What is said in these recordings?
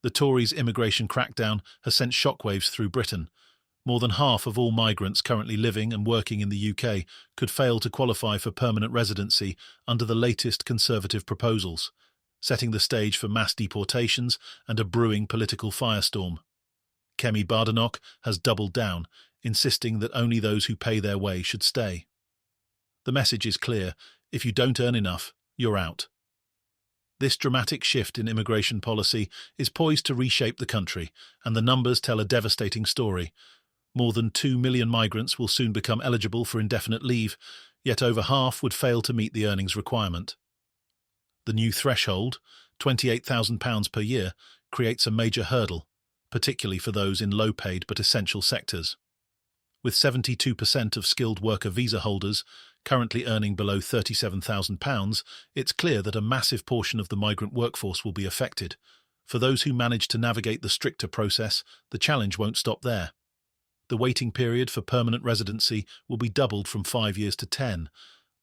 The Tories' immigration crackdown has sent shockwaves through Britain. More than half of all migrants currently living and working in the UK could fail to qualify for permanent residency under the latest Conservative proposals, setting the stage for mass deportations and a brewing political firestorm. Kemi Badenoch has doubled down, insisting that only those who pay their way should stay. The message is clear: if you don't earn enough, you're out. This dramatic shift in immigration policy is poised to reshape the country, and the numbers tell a devastating story. More than 2 million migrants will soon become eligible for indefinite leave, yet over half would fail to meet the earnings requirement. The new threshold, £28,000 per year, creates a major hurdle, particularly for those in low-paid but essential sectors. With 72% of skilled worker visa holders currently earning below £37,000, it's clear that a massive portion of the migrant workforce will be affected. For those who manage to navigate the stricter process, the challenge won't stop there. The waiting period for permanent residency will be doubled from 5 years to 10,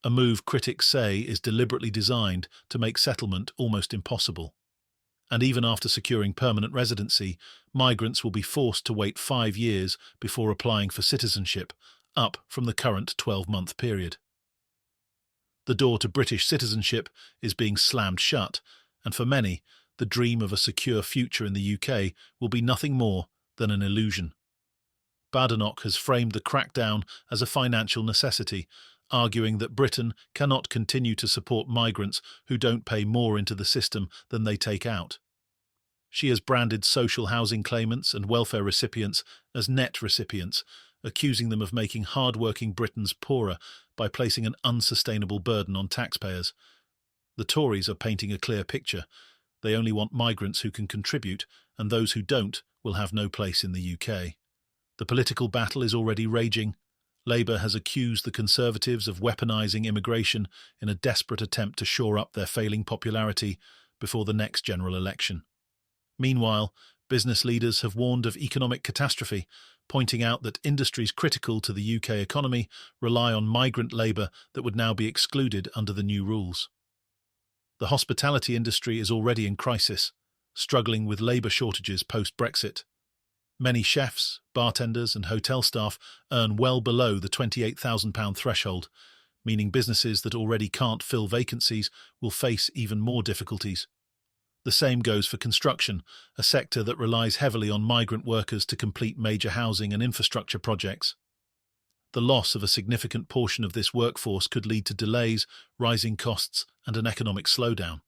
a move critics say is deliberately designed to make settlement almost impossible. And even after securing permanent residency, migrants will be forced to wait 5 years before applying for citizenship, up from the current 12-month period. The door to British citizenship is being slammed shut, and for many, the dream of a secure future in the UK will be nothing more than an illusion. Badenoch has framed the crackdown as a financial necessity, arguing that Britain cannot continue to support migrants who don't pay more into the system than they take out. She has branded social housing claimants and welfare recipients as net recipients, accusing them of making hard-working Britons poorer by placing an unsustainable burden on taxpayers. The Tories are painting a clear picture. They only want migrants who can contribute, and those who don't will have no place in the UK. The political battle is already raging. Labour has accused the Conservatives of weaponising immigration in a desperate attempt to shore up their failing popularity before the next general election. Meanwhile, business leaders have warned of economic catastrophe, pointing out that industries critical to the UK economy rely on migrant labour that would now be excluded under the new rules. The hospitality industry is already in crisis, struggling with labour shortages post-Brexit. Many chefs, bartenders and hotel staff earn well below the £28,000 threshold, meaning businesses that already can't fill vacancies will face even more difficulties. The same goes for construction, a sector that relies heavily on migrant workers to complete major housing and infrastructure projects. The loss of a significant portion of this workforce could lead to delays, rising costs, and an economic slowdown.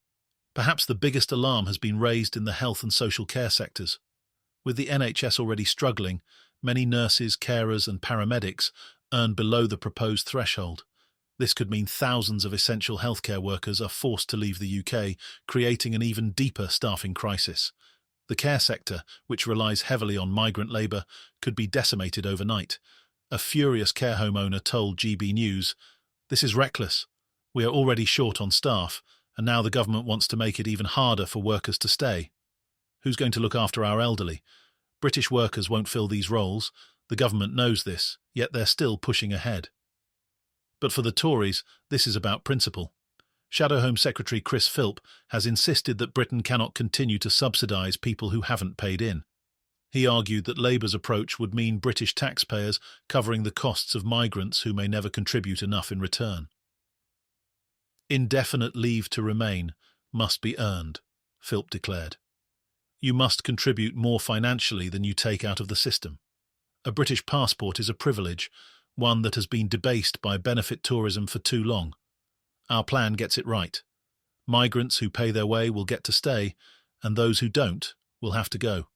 Perhaps the biggest alarm has been raised in the health and social care sectors. With the NHS already struggling, many nurses, carers and paramedics earn below the proposed threshold. This could mean thousands of essential healthcare workers are forced to leave the UK, creating an even deeper staffing crisis. The care sector, which relies heavily on migrant labour, could be decimated overnight. A furious care home owner told GB News, "This is reckless. We are already short on staff, and now the government wants to make it even harder for workers to stay. Who's going to look after our elderly? British workers won't fill these roles. The government knows this, yet they're still pushing ahead." But for the Tories, this is about principle. Shadow Home Secretary Chris Philp has insisted that Britain cannot continue to subsidise people who haven't paid in. He argued that Labour's approach would mean British taxpayers covering the costs of migrants who may never contribute enough in return. Indefinite leave to remain must be earned, Philp declared. You must contribute more financially than you take out of the system. A British passport is a privilege, one that has been debased by benefit tourism for too long. Our plan gets it right. Migrants who pay their way will get to stay, and those who don't will have to go.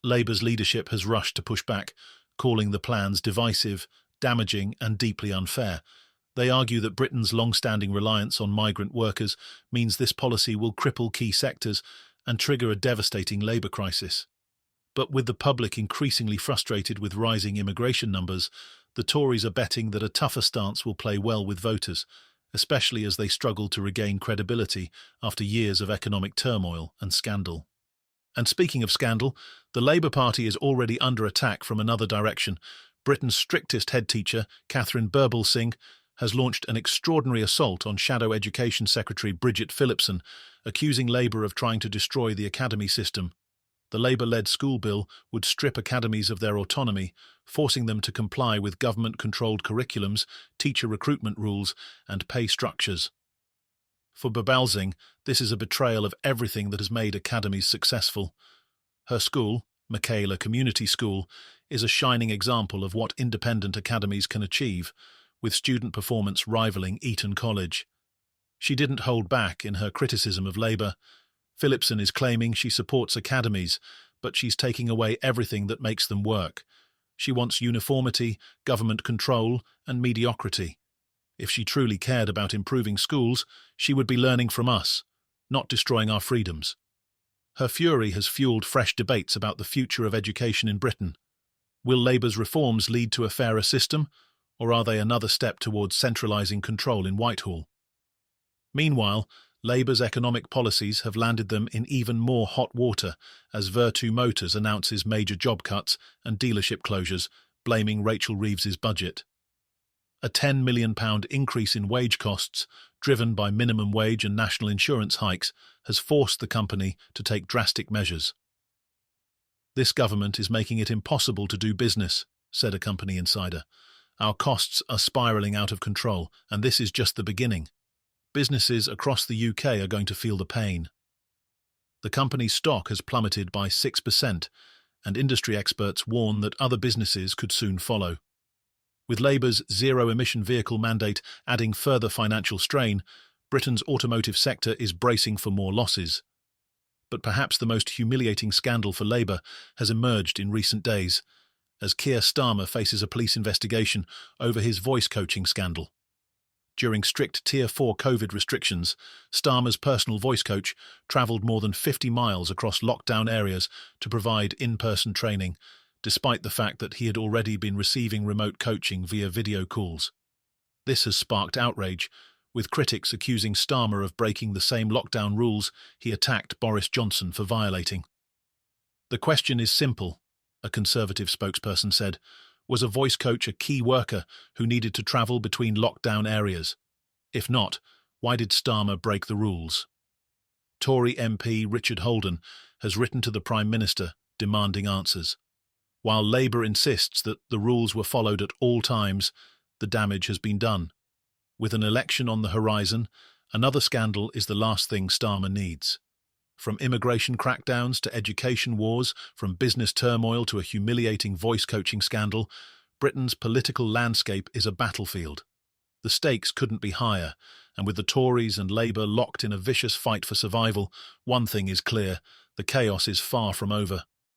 Labour's leadership has rushed to push back, calling the plans divisive, damaging and deeply unfair. They argue that Britain's long-standing reliance on migrant workers means this policy will cripple key sectors and trigger a devastating labour crisis. But with the public increasingly frustrated with rising immigration numbers, the Tories are betting that a tougher stance will play well with voters, especially as they struggle to regain credibility after years of economic turmoil and scandal. And speaking of scandal, the Labour Party is already under attack from another direction. Britain's strictest head teacher, Catherine Birbalsingh, has launched an extraordinary assault on Shadow Education Secretary Bridget Phillipson, accusing Labour of trying to destroy the academy system. The Labour-led school bill would strip academies of their autonomy, forcing them to comply with government-controlled curriculums, teacher recruitment rules, and pay structures. For Babalsingh, this is a betrayal of everything that has made academies successful. Her school, Michaela Community School, is a shining example of what independent academies can achieve, with student performance rivaling Eton College. She didn't hold back in her criticism of Labour. Phillipson is claiming she supports academies, but she's taking away everything that makes them work. She wants uniformity, government control, and mediocrity. If she truly cared about improving schools, she would be learning from us, not destroying our freedoms. Her fury has fueled fresh debates about the future of education in Britain. Will Labour's reforms lead to a fairer system, or are they another step towards centralising control in Whitehall? Meanwhile, Labour's economic policies have landed them in even more hot water as Vertu Motors announces major job cuts and dealership closures, blaming Rachel Reeves's budget. A £10 million increase in wage costs, driven by minimum wage and national insurance hikes, has forced the company to take drastic measures. "This government is making it impossible to do business," said a company insider. "Our costs are spiralling out of control, and this is just the beginning. Businesses across the UK are going to feel the pain." The company's stock has plummeted by 6%, and industry experts warn that other businesses could soon follow. With Labour's zero-emission vehicle mandate adding further financial strain, Britain's automotive sector is bracing for more losses. But perhaps the most humiliating scandal for Labour has emerged in recent days, as Keir Starmer faces a police investigation over his voice coaching scandal. During strict Tier 4 COVID restrictions, Starmer's personal voice coach travelled more than 50 miles across lockdown areas to provide in-person training, despite the fact that he had already been receiving remote coaching via video calls. This has sparked outrage, with critics accusing Starmer of breaking the same lockdown rules he attacked Boris Johnson for violating. "The question is simple," a Conservative spokesperson said. "Was a voice coach a key worker who needed to travel between lockdown areas? If not, why did Starmer break the rules?" Tory MP Richard Holden has written to the Prime Minister demanding answers. While Labour insists that the rules were followed at all times, the damage has been done. With an election on the horizon, another scandal is the last thing Starmer needs. From immigration crackdowns to education wars, from business turmoil to a humiliating voice coaching scandal, Britain's political landscape is a battlefield. The stakes couldn't be higher, and with the Tories and Labour locked in a vicious fight for survival, one thing is clear: the chaos is far from over.